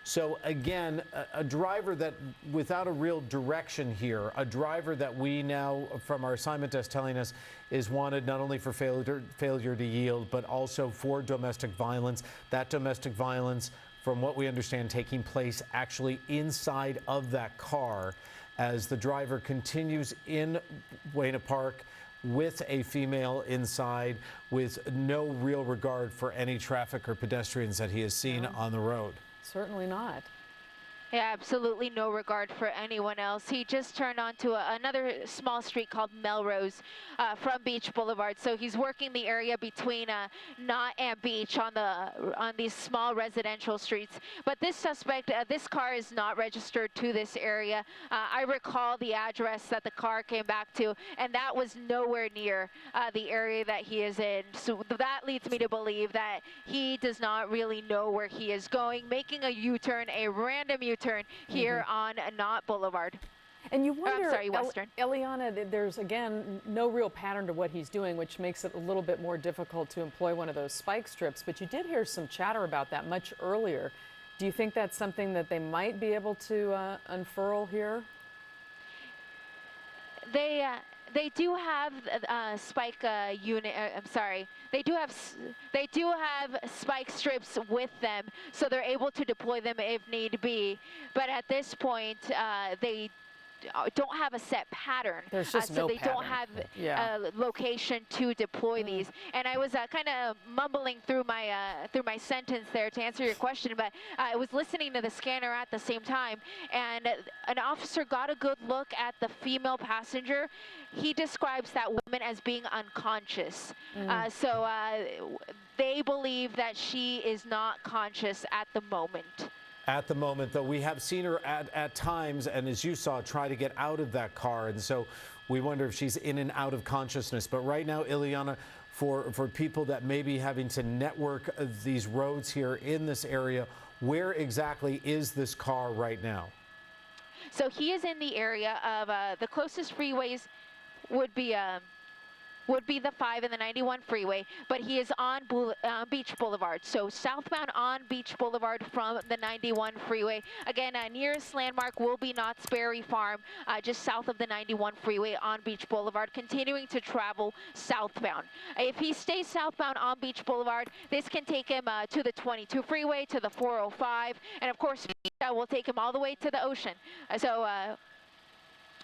So again, a driver that without a real direction here, a driver that we now from our assignment desk telling us is wanted not only for failure to yield, but also for domestic violence. That domestic violence, from what we understand, taking place actually inside of that car as the driver continues in Buena Park with a female inside with no real regard for any traffic or pedestrians that he has seen on the road. Certainly not. Yeah, absolutely no regard for anyone else. He just turned onto another small street called Melrose from Beach Boulevard. So he's working the area between Knott and Beach on these small residential streets. But this suspect, this car is not registered to this area. I recall the address that the car came back to, and that was nowhere near the area that he is in. So that leads me to believe that he does not really know where he is going, making a U-turn, a random U-turn here on Knott Boulevard. And you wonder, Western. Eliana, there's again no real pattern to what he's doing, which makes it a little bit more difficult to employ one of those spike strips. But you did hear some chatter about that much earlier. Do you think that's something that they might be able to unfurl here? They do have spike unit. I'm sorry. They do have spike strips with them, so they're able to deploy them if need be. But at this point, they don't have a set pattern. There's just so no they pattern. don't have a location to deploy these. And I was kind of mumbling through my sentence there to answer your question, but I was listening to the scanner at the same time, and an officer got a good look at the female passenger. He describes that woman as being unconscious. So they believe that she is not conscious at the moment. At the moment, though, we have seen her at times, and as you saw, try to get out of that car. And so we wonder if she's in and out of consciousness. But right now, Ileana, for people that may be having to network these roads here in this area, where exactly is this car right now? So he is in the area of the closest freeways would be the 5 and the 91 freeway, but he is on Beach Boulevard. So southbound on Beach Boulevard from the 91 freeway. Again, nearest landmark will be Knott's Berry Farm, just south of the 91 freeway on Beach Boulevard, continuing to travel southbound. If he stays southbound on Beach Boulevard, this can take him to the 22 freeway, to the 405, and of course, that will take him all the way to the ocean.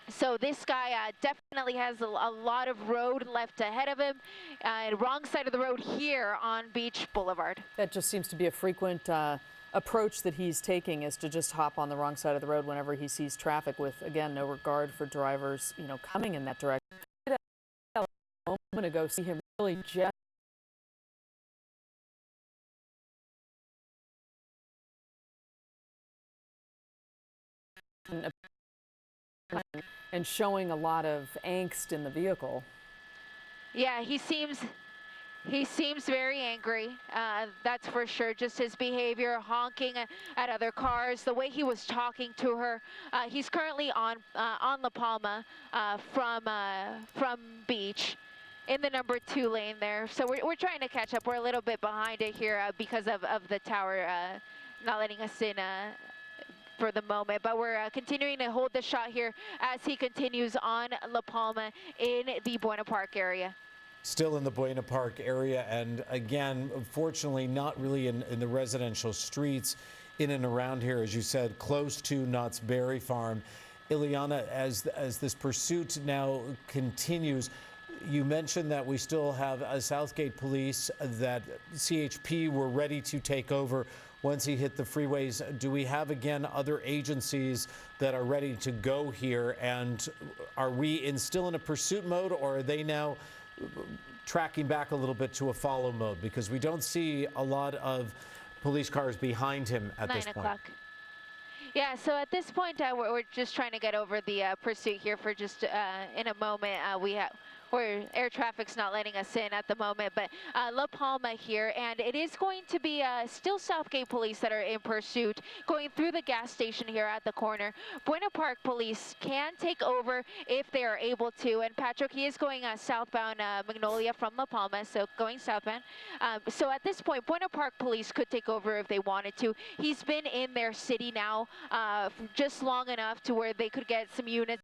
So this guy definitely has a lot of road left ahead of him. Wrong side of the road here on Beach Boulevard. That just seems to be a frequent approach that he's taking, is to just hop on the wrong side of the road whenever he sees traffic, with, again, no regard for drivers, coming in that direction. A moment ago, see him really just and showing a lot of angst in the vehicle. Yeah, he seems very angry, that's for sure. Just his behavior, honking at other cars, the way he was talking to her. He's currently on La Palma from Beach in the number 2 lane there. So we're trying to catch up. We're a little bit behind it here because of the tower not letting us in for the moment, but we're continuing to hold the shot here as he continues on La Palma in the Buena Park area. Still in the Buena Park area, and again, unfortunately, not really in the residential streets in and around here, as you said, close to Knott's Berry Farm. Ileana, as this pursuit now continues, you mentioned that we still have Southgate Police, that CHP were ready to take over once he hit the freeways. Do we have, again, other agencies that are ready to go here? And are we still in a pursuit mode, or are they now tracking back a little bit to a follow mode? Because we don't see a lot of police cars behind him at this point. 9 o'clock. Yeah, so at this point, we're just trying to get over the pursuit here for just in a moment. where air traffic's not letting us in at the moment, but La Palma here, and it is going to be still Southgate police that are in pursuit, going through the gas station here at the corner. Buena Park police can take over if they are able to, and Patrick, he is going southbound Magnolia from La Palma, so going southbound. So at this point, Buena Park police could take over if they wanted to. He's been in their city now just long enough to where they could get some units